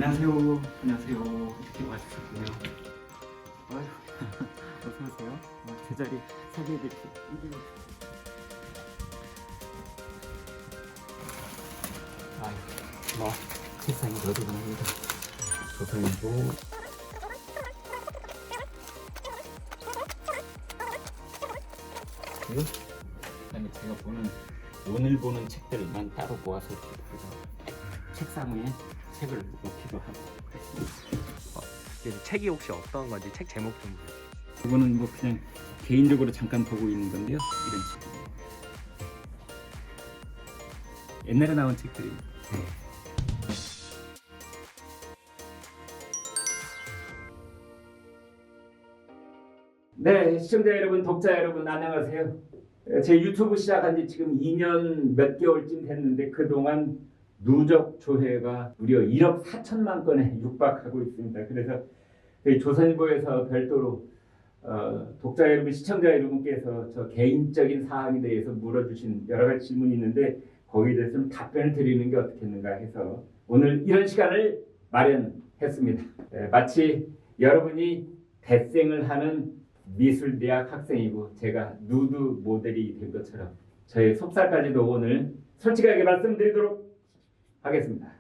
안녕하세요. 안녕하세요. 이렇게 와주셨군요. 아유, 어서오세요. 제자리 소개해드릴게요. 아유, 뭐, 세상이 너도분합니다. 조선일보. 그리고 그다음에 제가 보는 오늘 보는 책들만 따로 모아서 이렇게 책상 위에 책을 놓기도 하고 그랬습니다. 책이 혹시 어떤 건지 책 제목 좀 이거는 뭐 그냥 개인적으로 잠깐 보고 있는 건데요. 이런 책이에요. 옛날에 나온 책들입니다. 네, 시청자 여러분, 독자 여러분 안녕하세요. 제 유튜브 시작한 지 지금 2년 몇 개월쯤 됐는데 그동안 누적 조회가 무려 1억 4천만 건에 육박하고 있습니다. 그래서 조선일보에서 별도로 독자 여러분, 시청자 여러분께서 저 개인적인 사항에 대해서 물어주신 여러 가지 질문이 있는데 거기에 대해서 좀 답변을 드리는 게 어떻겠는가 해서 오늘 이런 시간을 마련했습니다. 마치 여러분이 대생을 하는 미술대학 학생이고 제가 누드 모델이 된 것처럼 저의 속살까지도 오늘 솔직하게 말씀드리도록 하겠습니다.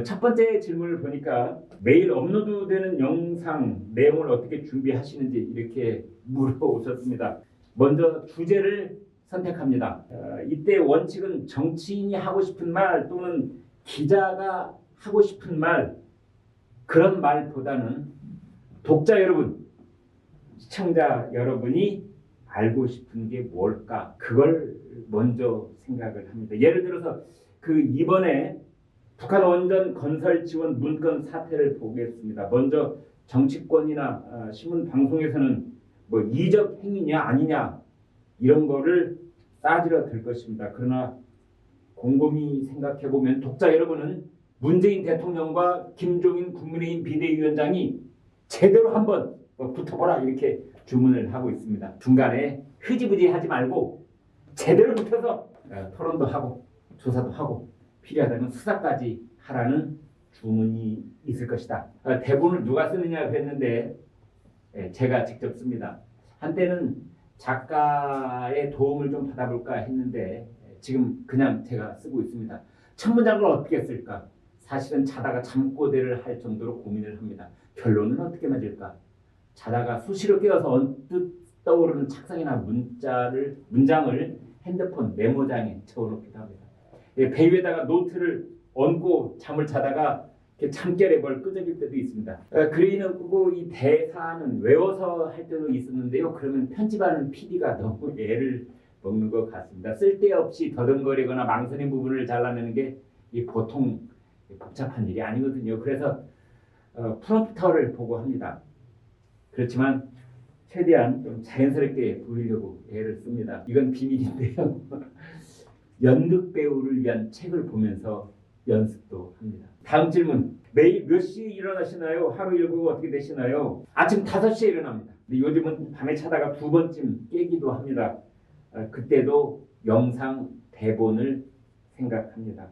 첫 번째 질문을 보니까 매일 업로드되는 영상 내용을 어떻게 준비하시는지 이렇게 물어오셨습니다. 먼저 주제를 선택합니다. 이때 원칙은 정치인이 하고 싶은 말 또는 기자가 하고 싶은 말 그런 말보다는 독자 여러분, 시청자 여러분이 알고 싶은 게 뭘까? 그걸 먼저 생각을 합니다. 예를 들어서 이번에 북한 원전 건설 지원 문건 사태를 보겠습니다. 먼저 정치권이나 신문 방송에서는 뭐 이적 행위냐 아니냐 이런 거를 따지러 들 것입니다. 그러나 곰곰이 생각해 보면 독자 여러분은 문재인 대통령과 김종인 국민의힘 비대위원장이 제대로 한번 붙어보라 이렇게 주문을 하고 있습니다. 중간에 흐지부지 하지 말고 제대로 붙어서 토론도 하고 조사도 하고 필요하다면 수사까지 하라는 주문이 있을 것이다. 대본을 누가 쓰느냐고 했는데 제가 직접 씁니다. 한때는 작가의 도움을 좀 받아볼까 했는데 지금 그냥 제가 쓰고 있습니다. 첫 문장을 어떻게 쓸까? 사실은 자다가 잠꼬대를 할 정도로 고민을 합니다. 결론은 어떻게 맞을까? 자다가 수시로 깨어서 언뜻 떠오르는 착상이나 문장을 핸드폰 메모장에 적어놓기도 합니다. 배 위에다가 노트를 얹고 잠을 자다가 잠결에 뭘 끄적일 때도 있습니다. 그래놓고 이 대사는 외워서 할 때도 있었는데요. 그러면 편집하는 PD가 너무 애를 먹는 것 같습니다. 쓸데없이 더듬거리거나 망설인 부분을 잘라내는 게 보통 복잡한 일이 아니거든요. 그래서 프롬프터를 보고 합니다. 그렇지만 최대한 좀 자연스럽게 보이려고 애를 씁니다. 이건 비밀인데요. 연극 배우를 위한 책을 보면서 연습도 합니다. 다음 질문. 매일 몇 시에 일어나시나요? 하루 일과가 어떻게 되시나요? 아침 5시에 일어납니다. 근데 요즘은 밤에 자다가 2번쯤 깨기도 합니다. 그때도 영상 대본을 생각합니다.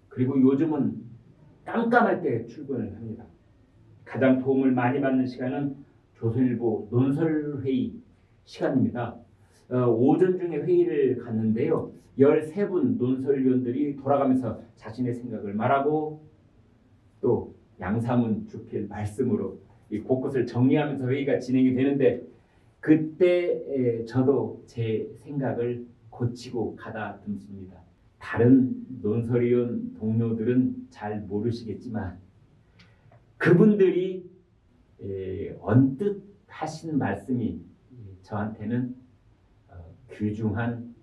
그리고 요즘은 깜깜할 때 출근을 합니다. 가장 도움을 많이 받는 시간은 조선일보 논설회의 시간입니다. 오전 중에 회의를 갔는데요. 13분 논설위원들이 돌아가면서 자신의 생각을 말하고 또 양상훈 주필 말씀으로 이 곳곳을 정리하면서 회의가 진행이 되는데 그때 저도 제 생각을 고치고 가다듬습니다. 다른 논설위원 동료들은 잘 모르시겠지만 그분들이 언뜻 하신 말씀이 저한테는 귀중한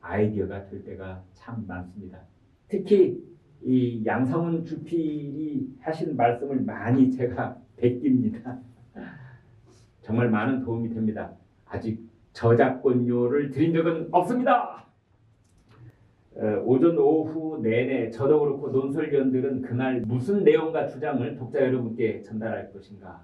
아이디어가 될 때가 참 많습니다. 특히 이 양상훈 주필이 하신 말씀을 많이 제가 베낍니다. 정말 많은 도움이 됩니다. 아직 저작권료를 드린 적은 없습니다. 오전 오후 내내 저도 그렇고 논설위원들은 그날 무슨 내용과 주장을 독자 여러분께 전달할 것인가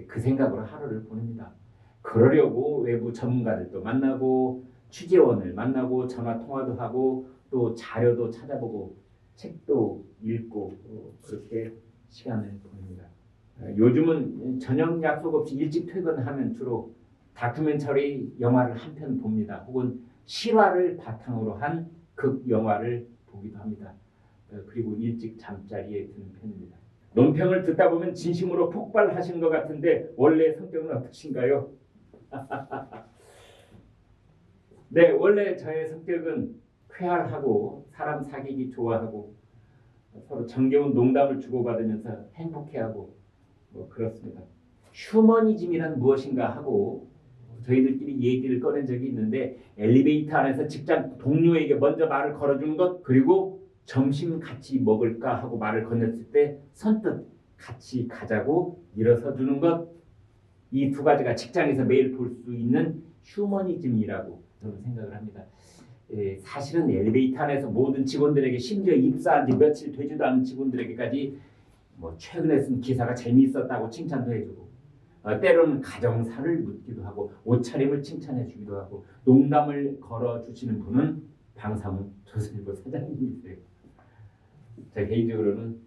그 생각으로 하루를 보냅니다. 그러려고 외부 전문가들도 만나고 취재원을 만나고 전화 통화도 하고 또 자료도 찾아보고 책도 읽고 그렇게 시간을 보냅니다. 요즘은 저녁 약속 없이 일찍 퇴근하면 주로 다큐멘터리 영화를 한 편 봅니다. 혹은 실화를 바탕으로 한 극 영화를 보기도 합니다. 그리고 일찍 잠자리에 드는 편입니다. 논평을 듣다 보면 진심으로 폭발하신 것 같은데 원래 성격은 어떠신가요? 네, 원래 저의 성격은 쾌활하고 사람 사귀기 좋아하고 서로 정겨운 농담을 주고받으면서 행복해하고 뭐 그렇습니다. 휴머니즘이란 무엇인가 하고 저희들끼리 얘기를 꺼낸 적이 있는데 엘리베이터 안에서 직장 동료에게 먼저 말을 걸어주는 것 그리고 점심 같이 먹을까 하고 말을 건넸을 때 선뜻 같이 가자고 일어서 주는 것 이 두 가지가 직장에서 매일 볼 수 있는 휴머니즘이라고 저는 생각을 합니다. 사실은 엘리베이터 안에서 모든 직원들에게 심지어 입사한 지 며칠 되지도 않은 직원들에게까지 뭐 최근에 쓴 기사가 재미있었다고 칭찬도 해주고 때로는 가정사를 묻기도 하고 옷차림을 칭찬해 주기도 하고 농담을 걸어주시는 분은 방사문 조선일보 사장님이세요. 제 개인적으로는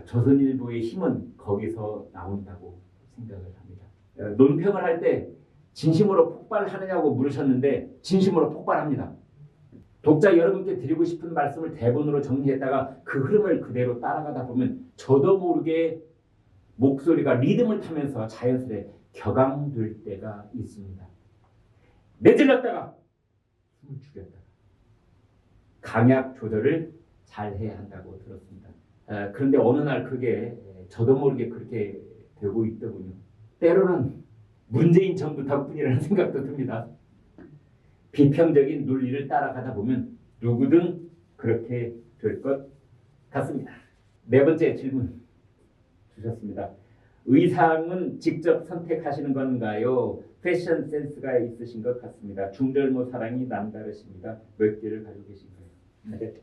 조선일보의 힘은 거기서 나온다고 생각을 합니다. 논평을 할 때 진심으로 폭발하느냐고 물으셨는데 진심으로 폭발합니다. 독자 여러분께 드리고 싶은 말씀을 대본으로 정리했다가 그 흐름을 그대로 따라가다 보면 저도 모르게 목소리가 리듬을 타면서 자연스레 격앙될 때가 있습니다. 내질렀다가 숨을 죽였다가 강약 조절을 잘 해야 한다고 들었습니다. 그런데 어느 날 그게 저도 모르게 그렇게 되고 있더군요. 때로는 문재인 정부 덕분이라는 생각도 듭니다. 비평적인 논리를 따라가다 보면 누구든 그렇게 될 것 같습니다. 네 번째 질문 주셨습니다. 의상은 직접 선택하시는 건가요? 패션 센스가 있으신 것 같습니다. 중절모 사랑이 남다르십니다. 몇 개를 가지고 계신가요? 네.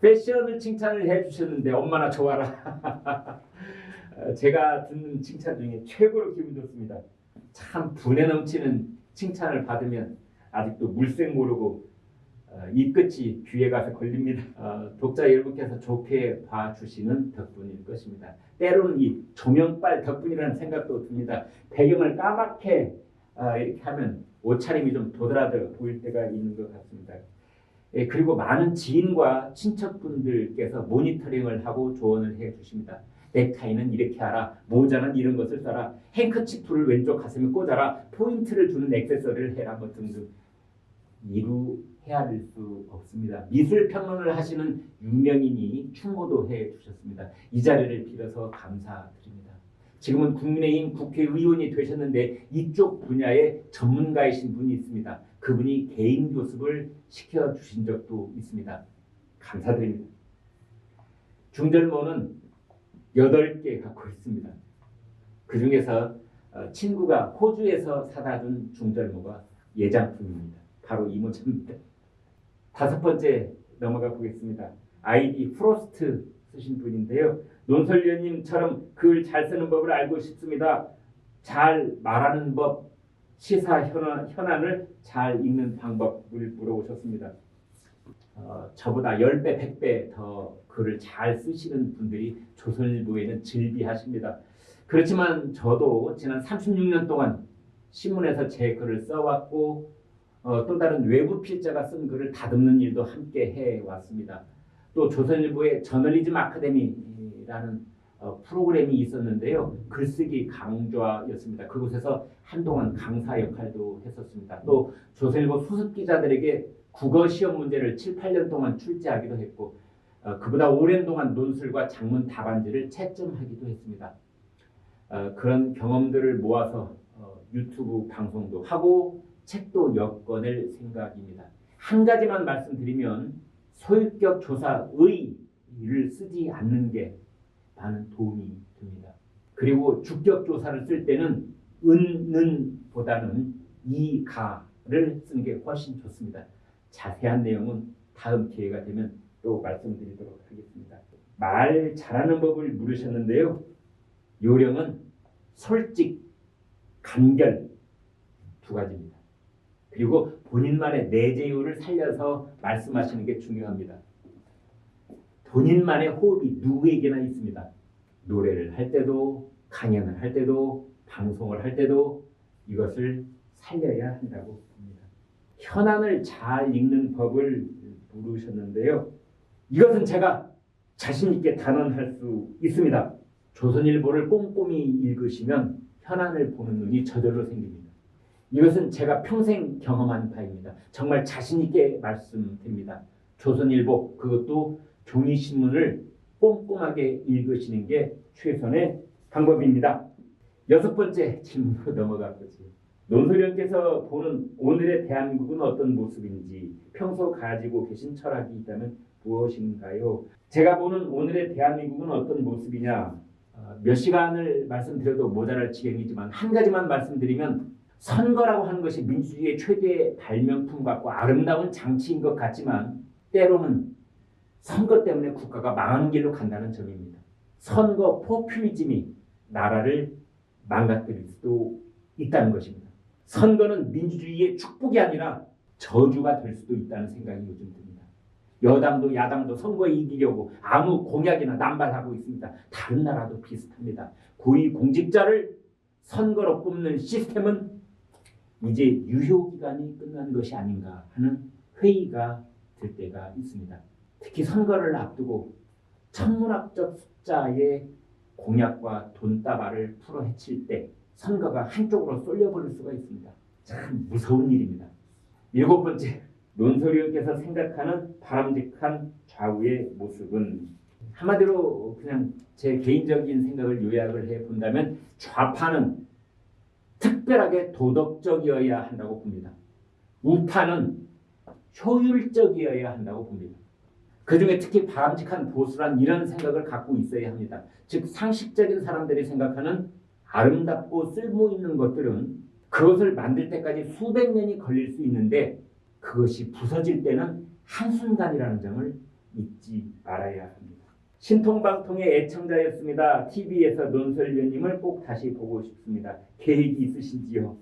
패션을 칭찬을 해주셨는데 엄마나 좋아라. 제가 듣는 칭찬 중에 최고로 기분 좋습니다. 참 분에 넘치는 칭찬을 받으면 아직도 물색 모르고 이 끝이 귀에 가서 걸립니다. 독자 여러분께서 좋게 봐주시는 덕분일 것입니다. 때로는 이 조명빨 덕분이라는 생각도 듭니다. 배경을 까맣게 이렇게 하면 옷차림이 좀 도드라져 보일 때가 있는 것 같습니다. 그리고 많은 지인과 친척분들께서 모니터링을 하고 조언을 해주십니다. 넥타이는 이렇게 하라, 모자는 이런 것을 써라, 행커치프를 왼쪽 가슴에 꽂아라, 포인트를 주는 액세서리를 해라 뭐 등등. 이루 헤아릴 수 없습니다. 미술 평론을 하시는 유명인이 충고도 해주셨습니다. 이 자리를 빌어서 감사드립니다. 지금은 국민의힘 국회의원이 되셨는데 이쪽 분야의 전문가이신 분이 있습니다. 그분이 개인 교습을 시켜주신 적도 있습니다. 감사드립니다. 중절모는 8개 갖고 있습니다. 그 중에서 친구가 호주에서 사다 준 중절모가 예장품입니다. 바로 이 모자입니다. 5번째 넘어가 보겠습니다. 아이디 프로스트 쓰신 분인데요. 논설위원님처럼 글 잘 쓰는 법을 알고 싶습니다. 잘 말하는 법, 시사 현안을 잘 읽는 방법을 물어보셨습니다. 저보다 10배, 100배 더 글을 잘 쓰시는 분들이 조선일보에는 즐비하십니다. 그렇지만 저도 지난 36년 동안 신문에서 제 글을 써왔고 또 다른 외부 필자가 쓴 글을 다듬는 일도 함께 해왔습니다. 또 조선일보의 저널리즘 아카데미라는 프로그램이 있었는데요. 글쓰기 강좌였습니다. 그곳에서 한동안 강사 역할도 했었습니다. 또 조선일보 수습 기자들에게 국어 시험 문제를 7, 8년 동안 출제하기도 했고 그보다 오랜 동안 논술과 작문 답안지를 채점하기도 했습니다. 그런 경험들을 모아서 유튜브 방송도 하고 책도 엮어낼 생각입니다. 한 가지만 말씀드리면 소유격 조사의를 쓰지 않는 게 많은 도움이 됩니다. 그리고 주격 조사를 쓸 때는 은보다는 이가를 쓰는 게 훨씬 좋습니다. 자세한 내용은 다음 기회가 되면 또 말씀드리도록 하겠습니다. 말 잘하는 법을 물으셨는데요. 요령은 솔직, 간결 2가지입니다. 그리고 본인만의 내재율을 살려서 말씀하시는 게 중요합니다. 본인만의 호흡이 누구에게나 있습니다. 노래를 할 때도, 강연을 할 때도, 방송을 할 때도 이것을 살려야 한다고 봅니다. 현안을 잘 읽는 법을 물으셨는데요. 이것은 제가 자신 있게 단언할 수 있습니다. 조선일보를 꼼꼼히 읽으시면 현안을 보는 눈이 저절로 생깁니다. 이것은 제가 평생 경험한 바입니다. 정말 자신 있게 말씀드립니다. 조선일보, 그것도 종이신문을 꼼꼼하게 읽으시는 게 최선의 방법입니다. 6번째 질문으로 넘어가겠습니다. 논소령께서 보는 오늘의 대한민국은 어떤 모습인지, 평소 가지고 계신 철학이 있다면 무엇인가요? 제가 보는 오늘의 대한민국은 어떤 모습이냐, 몇 시간을 말씀드려도 모자랄 지경이지만 한 가지만 말씀드리면, 선거라고 하는 것이 민주주의의 최대의 발명품 같고 아름다운 장치인 것 같지만 때로는 선거 때문에 국가가 망하는 길로 간다는 점입니다. 선거 포퓰리즘이 나라를 망가뜨릴 수도 있다는 것입니다. 선거는 민주주의의 축복이 아니라 저주가 될 수도 있다는 생각이 요즘 듭니다. 여당도 야당도 선거에 이기려고 아무 공약이나 남발하고 있습니다. 다른 나라도 비슷합니다. 고위공직자를 선거로 뽑는 시스템은 이제 유효기간이 끝난 것이 아닌가 하는 회의가 들 때가 있습니다. 특히 선거를 앞두고 천문학적 숫자의 공약과 돈다발을 풀어헤칠 때 선거가 한쪽으로 쏠려버릴 수가 있습니다. 참 무서운 일입니다. 7번째, 논소령께서 생각하는 바람직한 좌우의 모습은, 한마디로 그냥 제 개인적인 생각을 요약을 해본다면 좌파는 특별하게 도덕적이어야 한다고 봅니다. 우파는 효율적이어야 한다고 봅니다. 그중에 특히 바람직한 보수란 이런 생각을 갖고 있어야 합니다. 즉 상식적인 사람들이 생각하는 아름답고 쓸모있는 것들은 그것을 만들 때까지 수백 년이 걸릴 수 있는데 그것이 부서질 때는 한순간이라는 점을 잊지 말아야 합니다. 신통방통의 애청자였습니다. TV에서 논설위원님을 꼭 다시 보고 싶습니다. 계획이 있으신지요?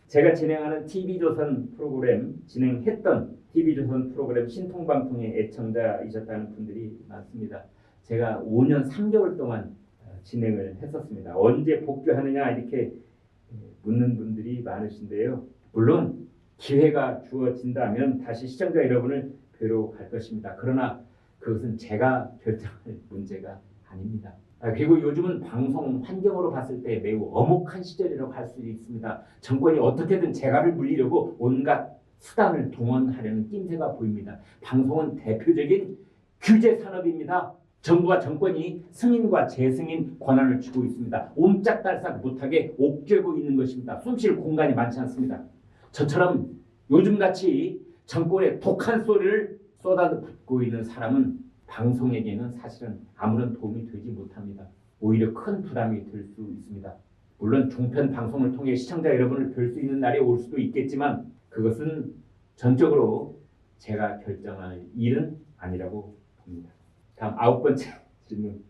제가 진행하는 TV조선 프로그램, 진행했던 TV조선 프로그램 신통방통의 애청자이셨다는 분들이 많습니다. 제가 5년 3개월 동안 진행을 했었습니다. 언제 복귀하느냐 이렇게 묻는 분들이 많으신데요. 물론 기회가 주어진다면 다시 시청자 여러분을 뵈러 갈 것입니다. 그러나 그것은 제가 결정할 문제가 아닙니다. 그리고 요즘은 방송 환경으로 봤을 때 매우 엄혹한 시절이라고 할 수 있습니다. 정권이 어떻게든 재갈을 물리려고 온갖 수단을 동원하려는 낌새가 보입니다. 방송은 대표적인 규제 산업입니다. 정부와 정권이 승인과 재승인 권한을 주고 있습니다. 옴짝달싹 못하게 옥죄고 있는 것입니다. 숨쉴 공간이 많지 않습니다. 저처럼 요즘같이 정권의 독한 소리를 쏟아붓고 있는 사람은 방송에게는 사실은 아무런 도움이 되지 못합니다. 오히려 큰 부담이 될 수 있습니다. 물론 종편 방송을 통해 시청자 여러분을 뵐 수 있는 날이 올 수도 있겠지만 그것은 전적으로 제가 결정할 일은 아니라고 봅니다. 다음 9번째 질문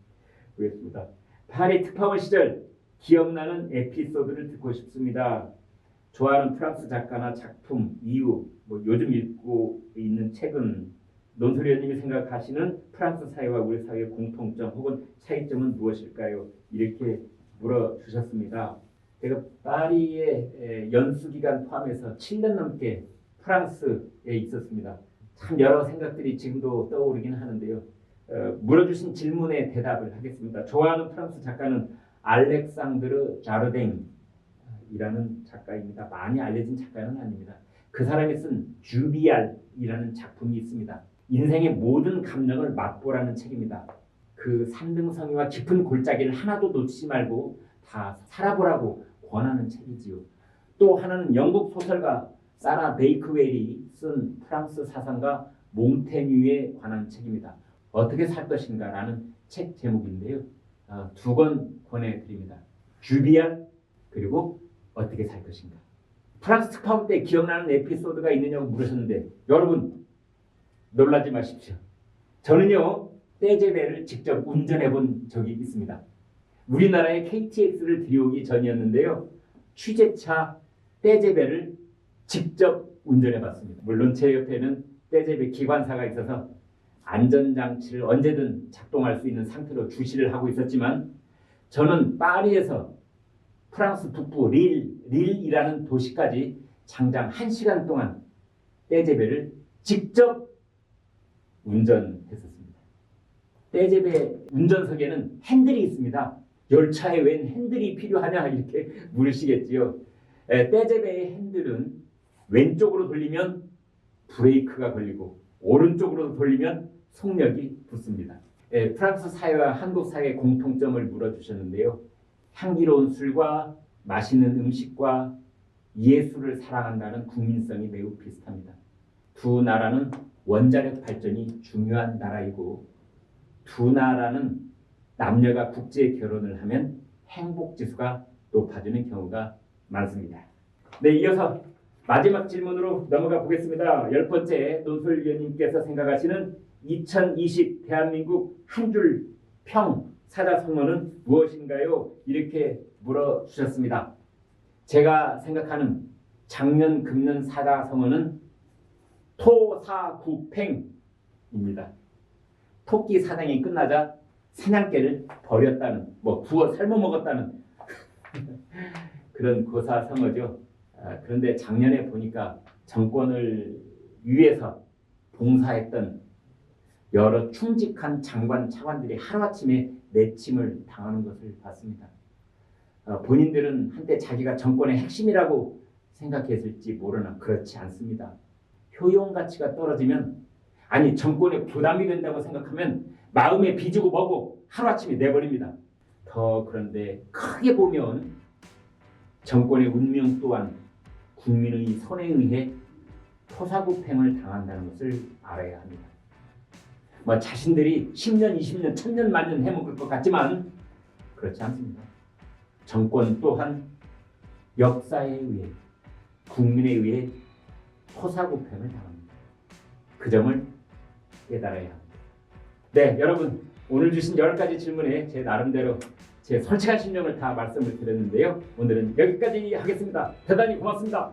보겠습니다. 파리 특파원 시절 기억나는 에피소드를 듣고 싶습니다. 좋아하는 프랑스 작가나 작품, 이유, 요즘 읽고 있는 책은, 논소리원님이 생각하시는 프랑스 사회와 우리 사회의 공통점 혹은 차이점은 무엇일까요? 이렇게 물어주셨습니다. 제가 파리의 연수기간 포함해서 7년 넘게 프랑스에 있었습니다. 참 여러 생각들이 지금도 떠오르긴 하는데요. 물어주신 질문에 대답을 하겠습니다. 좋아하는 프랑스 작가는 알렉상드르 자르댕이라는 작가입니다. 많이 알려진 작가는 아닙니다. 그 사람이 쓴 주비알이라는 작품이 있습니다. 인생의 모든 감정을 맛보라는 책입니다. 그 산등성이와 깊은 골짜기를 하나도 놓치지 말고 다 살아보라고 권하는 책이지요. 또 하나는 영국 소설가 사라 베이크웰이 쓴 프랑스 사상가 몽테뉴에 관한 책입니다. 어떻게 살 것인가 라는 책 제목인데요. 2권 권해드립니다. 주비알 그리고 어떻게 살 것인가. 프랑스 특파원 때 기억나는 에피소드가 있느냐고 물으셨는데 여러분 놀라지 마십시오. 저는요 떼제베를 직접 운전해 본 적이 있습니다. 우리나라에 KTX를 들여오기 전이었는데요. 취재차 떼제베를 직접 운전해 봤습니다. 물론 제 옆에는 떼제베 기관사가 있어서 안전장치를 언제든 작동할 수 있는 상태로 주시를 하고 있었지만 저는 파리에서 프랑스 북부 릴이라는 도시까지 장장 1시간 동안 떼제베를 직접 운전했었습니다. 떼제베 운전석에는 핸들이 있습니다. 열차에 웬 핸들이 필요하냐 이렇게 물으시겠지요. 떼제베의 핸들은 왼쪽으로 돌리면 브레이크가 걸리고 오른쪽으로 돌리면 속력이 붙습니다. 프랑스 사회와 한국 사회의 공통점을 물어주셨는데요. 향기로운 술과 맛있는 음식과 예술을 사랑한다는 국민성이 매우 비슷합니다. 두 나라는 원자력 발전이 중요한 나라이고 두 나라는 남녀가 국제 결혼을 하면 행복 지수가 높아지는 경우가 많습니다. 네, 이어서 마지막 질문으로 넘어가 보겠습니다. 10번째 논술위원님께서 생각하시는 2020 대한민국 한 줄 평 사자성어는 무엇인가요? 이렇게 물어주셨습니다. 제가 생각하는 작년 금년 사자성어는 토사구팽입니다. 토끼 사냥이 끝나자 사냥개를 버렸다는, 구워 삶아 먹었다는 그런 고사성어죠. 그런데 작년에 보니까 정권을 위해서 봉사했던 여러 충직한 장관, 차관들이 하루아침에 내침을 당하는 것을 봤습니다. 본인들은 한때 자기가 정권의 핵심이라고 생각했을지 모르나 그렇지 않습니다. 효용 가치가 떨어지면, 아니 정권에 부담이 된다고 생각하면 마음에 빚이고 뭐고 하루아침에 내버립니다. 더 그런데 크게 보면 정권의 운명 또한 국민의 손에 의해 토사구팽을 당한다는 것을 알아야 합니다. 자신들이 10년, 20년, 1000년, 만년 해먹을 것 같지만 그렇지 않습니다. 정권 또한 역사에 의해, 국민에 의해 토사구팽을 당합니다. 그 점을 깨달아야 합니다. 네, 여러분 오늘 주신 10가지 질문에 제 나름대로 제 솔직한 심령을 다 말씀을 드렸는데요. 오늘은 여기까지 하겠습니다. 대단히 고맙습니다.